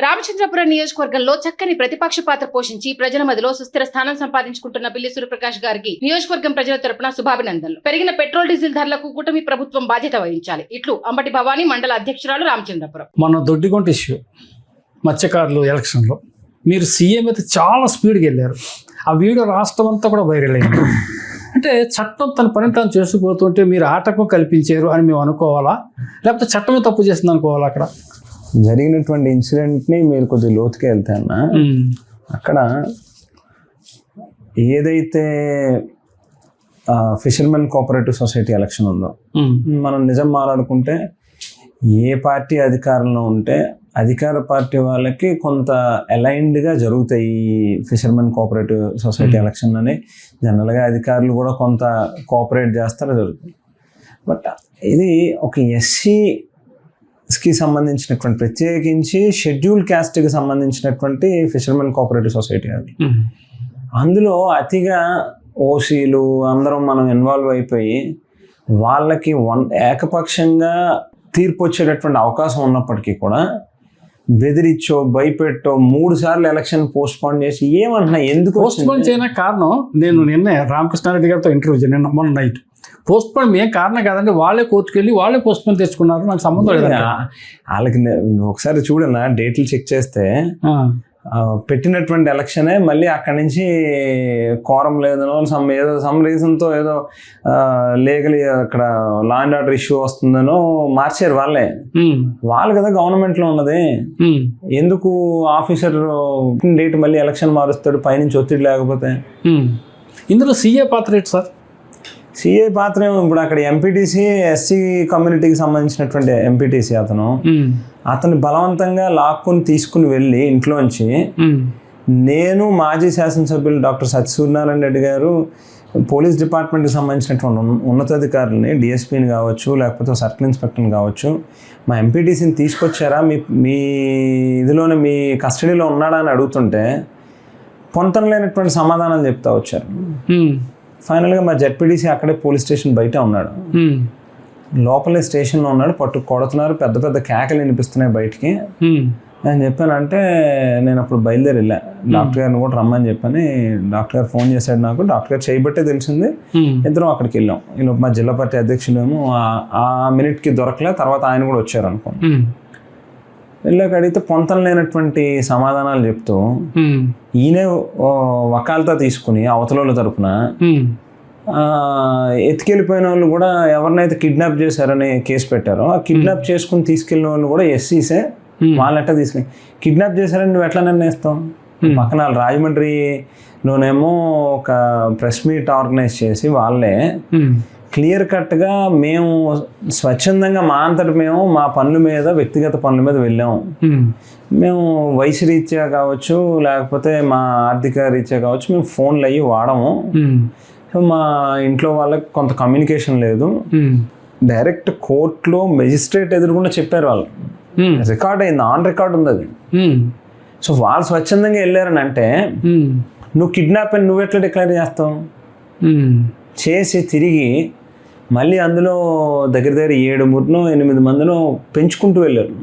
రామచంద్రపురం నియోజకవర్గంలో చక్కని ప్రతిపక్ష పాత్ర పోషించి ప్రజల మధ్యలో సుస్థిర స్థానం సంపాదించుకుంటున్న పిల్లి సూర్యప్రకాష్ గారికి నియోజకవర్గం ప్రజల తరపున శుభాభినందనలు. పెరిగిన పెట్రోల్ డీజిల్ ధరలకు కూటమి ప్రభుత్వం బాధ్యత వహించాలి. ఇట్లు అంబటి భవానీ, మండల అధ్యక్షురాలు, రామచంద్రపురం. మన దొడ్డిగొంట ఇష్యూ మత్స్యకారులు ఎలక్షన్లో మీరు సీఎం అయితే చాలా స్పీడ్గా వెళ్ళారు. ఆ వీడియో రాష్ట్రం అంతా కూడా వైరల్ అయింది. అంటే చట్టం తన పని తాను చేసుకుపోతుంటే మీరు ఆటంకం కల్పించారు అని మేము అనుకోవాలా, లేకపోతే చట్టమే తప్పు చేస్తుంది అనుకోవాలా? అక్కడ జరిగినటువంటి ఇన్సిడెంట్ని మీరు కొద్దిగా లోతుకి వెళ్తే అన్న, అక్కడ ఏదైతే ఫిషర్మెన్ కోఆపరేటివ్ సొసైటీ ఎలక్షన్ ఉందో, మనం నిజం మాట్లాడుకుంటే ఏ పార్టీ అధికారంలో ఉంటే అధికార పార్టీ వాళ్ళకి కొంత అలైన్డ్గా జరుగుతాయి ఫిషర్మెన్ కోఆపరేటివ్ సొసైటీ ఎలక్షన్ అని. జనరల్గా అధికారులు కూడా కొంత కోఆపరేట్ చేస్తారు, జరుగుతుంది. బట్ ఇది ఒక ఎస్సీకి సంబంధించినటువంటి, ప్రత్యేకించి షెడ్యూల్ క్యాస్ట్కి సంబంధించినటువంటి ఫిషర్మెన్ కోఆపరేటివ్ సొసైటీ అది. అందులో అతిగా ఓసీలు అందరం మనం ఇన్వాల్వ్ అయిపోయి వాళ్ళకి ఏకపక్షంగా తీర్పు వచ్చేటటువంటి అవకాశం ఉన్నప్పటికీ కూడా బెదిరించో భయపెట్టో 3 సార్లు ఎలక్షన్ పోస్ట్ పోన్ చేసి ఏమంటున్నా, ఎందుకు పోస్ట్ పోన్ చేయడానికి కారణం, నేను నిన్న రామకృష్ణారెడ్డి గారితో ఇంటర్వ్యూ నిన్న మొన్న నైట్ పోస్ట్ పోన్ ఏం కారణం కాదండి, వాళ్ళే కోర్టుకు వెళ్ళి వాళ్ళే పోస్ట్ పోన్ తెచ్చుకున్నారు, నాకు సంబంధం లేదు. వాళ్ళకి ఒకసారి చూడన్నా డేట్లు చెక్ చేస్తే పెట్టినటువంటి ఎలక్షనే మళ్ళీ అక్కడి నుంచి కోరం లేదనో సమ్ రీజన్తో ఏదో లీగలీ అక్కడ లా అండ్ ఆర్డర్ ఇష్యూ వస్తుందనో మార్చారు. వాళ్ళు కదా గవర్నమెంట్లో ఉన్నది. ఎందుకు ఆఫీసర్ డేట్ మళ్ళీ ఎలక్షన్ మారుస్తాడు పైనుంచి ఒత్తిడి లేకపోతే? ఇందులో సీఏ పాత్ర ఏంటి సార్? సీఏ పాత్ర ఇప్పుడు అక్కడ ఎంపీటీసీ ఎస్సీ కమ్యూనిటీకి సంబంధించినటువంటి ఎంపీటీసీ అతను బలవంతంగా లాక్కుని తీసుకుని వెళ్ళి ఇంట్లోంచి, నేను మాజీ శాసనసభ్యులు డాక్టర్ సత్యసూర్యనారాయణ రెడ్డి గారు పోలీస్ డిపార్ట్మెంట్కి సంబంధించినటువంటి ఉన్నతాధికారులని, డిఎస్పీని కావచ్చు లేకపోతే సర్కిల్ ఇన్స్పెక్టర్ని కావచ్చు, మా ఎంపీటీసీని తీసుకొచ్చారా, మీ ఇదిలోనే మీ కస్టడీలో ఉన్నాడా అని అడుగుతుంటే పొంతం లేనటువంటి సమాధానం చెప్తా వచ్చారు. ఫైనల్గా మా జెడ్పీటీసీ అక్కడే పోలీస్ స్టేషన్ బయట ఉన్నాడు, లోపలే స్టేషన్లో ఉన్నాడు, పట్టు కొడుతున్నారు, పెద్ద పెద్ద కేకలు వినిపిస్తున్నాయి బయటికి. నేను చెప్పానంటే నేను అప్పుడు బయలుదేరి వెళ్ళా, డాక్టర్ గారిని కూడా రమ్మని చెప్పని డాక్టర్ గారు ఫోన్ చేశాడు నాకు. డాక్టర్ గారు చేయబట్టే తెలిసింది. ఇద్దరం అక్కడికి వెళ్ళాం. ఇలా మా జిల్లా పార్టీ అధ్యక్షులేమో ఆ మినిట్కి దొరకలే, తర్వాత ఆయన కూడా వచ్చారు అనుకోండి. వెళ్ళాక అడిగితే పొంతం లేనటువంటి సమాధానాలు చెప్తూ ఈయనే వకాల్తా తీసుకుని అవతల తరపున ఎత్తుకెళ్ళిపోయిన వాళ్ళు కూడా ఎవరినైతే కిడ్నాప్ చేశారని కేసు పెట్టారో, ఆ కిడ్నాప్ చేసుకుని తీసుకెళ్ళిన వాళ్ళు కూడా ఎస్సీసే. వాళ్ళని ఎట్లా తీసుకుని కిడ్నాప్ చేశారని నువ్వు ఎట్లా నిర్ణయిస్తావు? పక్కన రాజమండ్రిలోనేమో ఒక ప్రెస్ మీట్ ఆర్గనైజ్ చేసి వాళ్ళే క్లియర్ కట్గా మేము స్వచ్ఛందంగా మా అంతటి మేము మా పనుల మీద, వ్యక్తిగత పనుల మీద వెళ్ళాము. మేము వయసు రీత్యా కావచ్చు లేకపోతే మా ఆర్థిక రీత్యా కావచ్చు మేము ఫోన్లు అయ్యి వాడము. సో మా ఇంట్లో వాళ్ళకి కొంత కమ్యూనికేషన్ లేదు. డైరెక్ట్ కోర్టులో మెజిస్ట్రేట్ ఎదురుకుండా చెప్పారు వాళ్ళు, రికార్డ్ అయింది, ఆన్ రికార్డ్ ఉంది అది. సో వాళ్ళు స్వచ్ఛందంగా వెళ్ళారని అంటే నువ్వు కిడ్నాప్ అని నువ్వు ఎట్లా డిక్లేర్ చేస్తావు? చేసి తిరిగి మళ్ళీ అందులో దగ్గర 7-8 మందిలో పెంచుకుంటూ వెళ్ళారు.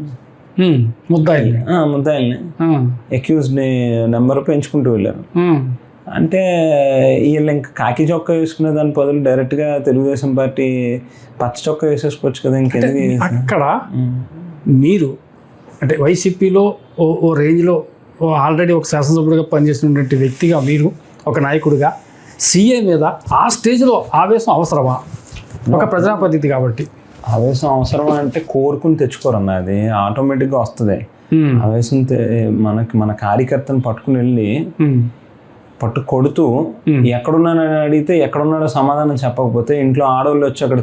ముద్దాయిల్ని అక్యూజ్ని నెంబర్ పెంచుకుంటూ వెళ్ళారు. అంటే వీళ్ళు ఇంకా కాకి చొక్కా వేసుకునే దాని బదులు డైరెక్ట్గా తెలుగుదేశం పార్టీ పచ్చ చొక్కా వేసేసుకోవచ్చు కదా. ఇంకెందుకు అక్కడ మీరు అంటే వైసీపీలో ఓ రేంజ్లో ఆల్రెడీ ఒక శాసనసభ్యుడిగా పనిచేసినటువంటి వ్యక్తిగా, మీరు ఒక నాయకుడిగా సీఏ మీద ఆ స్టేజ్లో ఆవేశం అవసరమా? ఒక ప్రజాప్రతినిధి కాబట్టి ఆవేశం అవసరమా అంటే కోరుకుని తెచ్చుకోరన్న, అది ఆటోమేటిక్గా వస్తుంది. ఆవేశం మన కార్యకర్తను పట్టుకుని వెళ్ళి కొడుతూ ఎక్కడున్నానని అడిగితే ఎక్కడున్నాడో సమాధానం చెప్పకపోతే, ఇంట్లో ఆడవాళ్ళు వచ్చి అక్కడ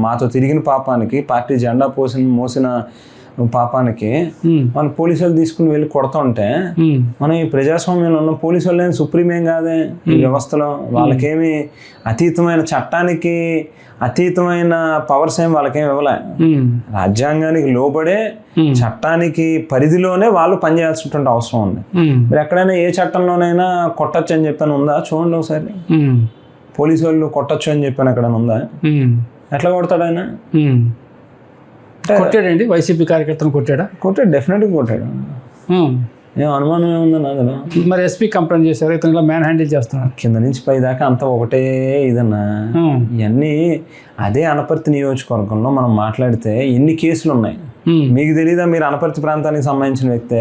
మాతో తిరిగిన పాపానికి, పార్టీ జెండా మోసిన పాపానికి మన పోలీసులు తీసుకుని వెళ్ళి కొడతా ఉంటే, మనం ఈ ప్రజాస్వామ్యంలో ఉన్న పోలీసు వాళ్ళు సుప్రీం ఏం కాదే ఈ వ్యవస్థలో. వాళ్ళకేమి అతీతమైన, చట్టానికి అతీతమైన పవర్స్ ఏం వాళ్ళకేమి ఇవ్వలే. రాజ్యాంగానికి లోబడే చట్టానికి పరిధిలోనే వాళ్ళు పనిచేయాల్సినటువంటి అవసరం ఉంది. మీరు ఎక్కడైనా ఏ చట్టంలోనైనా కొట్టచ్చు అని చెప్పాను ఉందా? చూడండి ఒకసారి. పోలీసు వాళ్ళు కొట్టచ్చు అని చెప్పాను ఎక్కడైనా ఉందా? ఎట్లా కొడతాడు ఆయన? కొట్టాడండి వైసీపీ కార్యకర్తను కొట్టాడా? కొట్టాడు, డెఫినెట్గా కొట్టాడు. ఏం అనుమానం ఏముందని అందులో. మరి ఎస్పీ కంప్లైంట్ చేశారు, ఇతను ఇలా మ్యాన్ హ్యాండిల్ చేస్తున్నారు. కింద నుంచి పై దాకా అంతా ఒకటే ఇదన్నా. ఇవన్నీ అదే అనపర్తి నియోజకవర్గంలో మనం మాట్లాడితే ఎన్ని కేసులు ఉన్నాయి మీకు తెలీదా? మీరు అనపర్తి ప్రాంతానికి సంబంధించిన వ్యక్తే,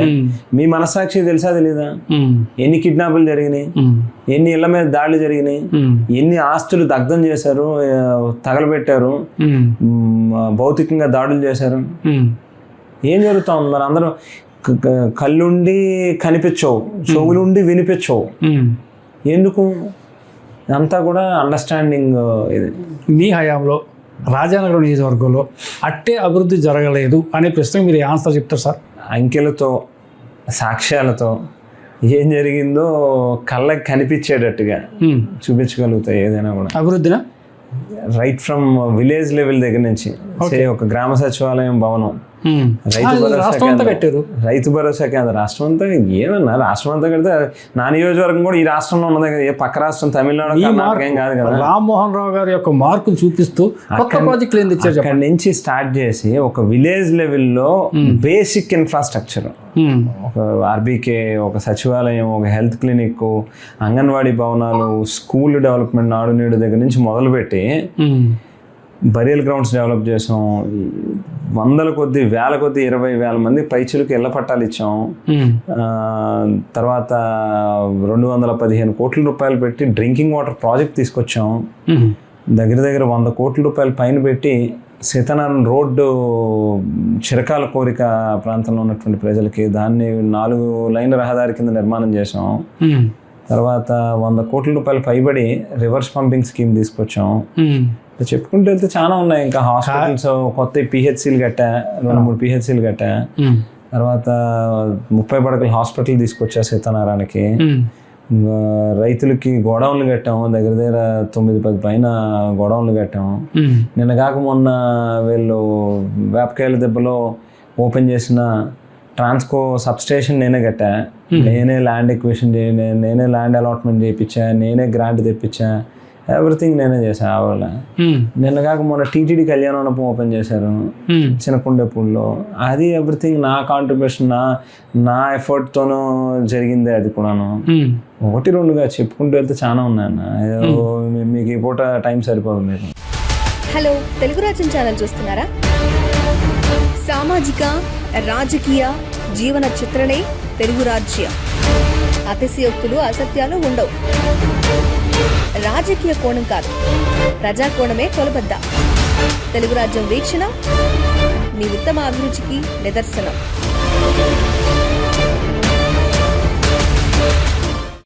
మీ మనస్సాక్షి తెలుసా తెలీదా? ఎన్ని కిడ్నాపులు జరిగినాయి, ఎన్ని ఇళ్ల మీద దాడులు జరిగినాయి, ఎన్ని ఆస్తులు దగ్ధం చేశారు, తగలబెట్టారు, భౌతికంగా దాడులు చేశారు. ఏం జరుగుతా ఉంది? మరి అందరూ కళ్ళుండి కనిపించవు, చెవులుండి వినిపించవు. ఎందుకు? అంతా కూడా అండర్స్టాండింగ్. ఇది మీ హయాంలో రాజానగరం నియోజకవర్గంలో అట్టే అభివృద్ధి జరగలేదు అనే ప్రశ్నకు మీరు ఆన్సర్ చెప్తారు సార్? అంకెలతో సాక్ష్యాలతో ఏం జరిగిందో కళ్ళకి కనిపించేటట్టుగా చూపించగలుగుతాయి ఏదైనా కూడా. అభివృద్ధినా రైట్ ఫ్రమ్ విలేజ్ లెవెల్ దగ్గర నుంచి ఒక గ్రామ సచివాలయం భవనం, రైతు భరోసా కేంద్రం, రాష్ట్రం అంతా ఏమన్నా రాష్ట్రం అంతా కడితే నా నియోజకవర్గం కూడా ఈ రాష్ట్రంలో ఉన్నదే కదా, ఏ పక్క రాష్ట్రం తమిళనాడు ఏం కాదు కదా. రామ్మోహన్ రావు గారి యొక్క మార్కును చూపిస్తూ కొత్త ప్రాజెక్టులు ఏం తెచ్చారు? అక్కడి నుంచి స్టార్ట్ చేసి ఒక విలేజ్ లెవెల్లో బేసిక్ ఇన్ఫ్రాస్ట్రక్చర్, ఒక ఆర్బీకే, ఒక సచివాలయం, ఒక హెల్త్ క్లినిక్, అంగన్వాడీ భవనాలు, స్కూల్ డెవలప్మెంట్, నాడు నేడు దగ్గర నుంచి మొదలుపెట్టి బరియల్ గ్రౌండ్స్ డెవలప్ చేసాం. వందల కొద్ది, వేల కొద్ది, 20,000 మంది పైచులకు ఇళ్ల పట్టాలు ఇచ్చాం. తర్వాత 215 కోట్ల రూపాయలు పెట్టి డ్రింకింగ్ వాటర్ ప్రాజెక్ట్ తీసుకొచ్చాం. దగ్గర దగ్గర 100 కోట్ల రూపాయలు పైన పెట్టి సీతారామన్ రోడ్డు చిరకాల కోరిక ప్రాంతంలో ఉన్నటువంటి ప్రజలకి దాన్ని 4 లైన్ల రహదారి కింద నిర్మాణం చేసాం. తర్వాత 100 కోట్ల రూపాయలు పైబడి రివర్స్ పంపింగ్ స్కీమ్ తీసుకొచ్చాం. చెప్పుకుంటూ వెళ్తే చాలా ఉన్నాయి. ఇంకా హాస్పిటల్స్, కొత్త పిహెచ్సీలు కట్టా, 2-3 పిహెచ్సీలు కట్టా. తర్వాత 30 పడకల హాస్పిటల్ తీసుకొచ్చా సీతారామానికి. రైతులకి గోడౌన్లు కట్టాము, దగ్గర దగ్గర 9-10 పైన గోడౌన్లు కట్టాము. నిన్న కాక మొన్న వీళ్ళు వేపకాయల దెబ్బలో ఓపెన్ చేసిన ట్రాన్స్కో సబ్స్టేషన్ నేనే కట్టా, నేనే ల్యాండ్ ఎక్విజిషన్ నేనే ల్యాండ్ అలాట్మెంట్ చేయించా, నేనే గ్రాంట్ తెప్పించా, ఎవ్రీథింగ్ నేనే చేశా. వాళ్ళ నిన్న కాక మొన్న టీటీడీ కళ్యాణ మండపం ఓపెన్ చేశారు చిన్నకుండేపూడిలో. అది ఎవ్రీథింగ్ నా కాంట్రిబ్యూషన్, నా ఎఫర్ట్తోనూ జరిగిందే. అది కూడాను 1-2గా చెప్పుకుంటూ వెళ్తే చాలా ఉన్నాయన్న. మీకు ఈ పూట టైం సరిపోదు. మీరు హలో తెలుగు రాజ్యం ఛానల్ చూస్తున్నారా? సామాజిక, రాజకీయ, జీవన చిత్రణే తెలుగు రాజ్యం. అతిశయోక్తులు, అసత్యాలు ఉండవు. రాజకీయ కోణం కాదు, ప్రజా కోణమే కొలబద్ద. తెలుగు రాజ్యం వీక్షణ మీ ఉత్తమ అభిరుచికి నిదర్శనం.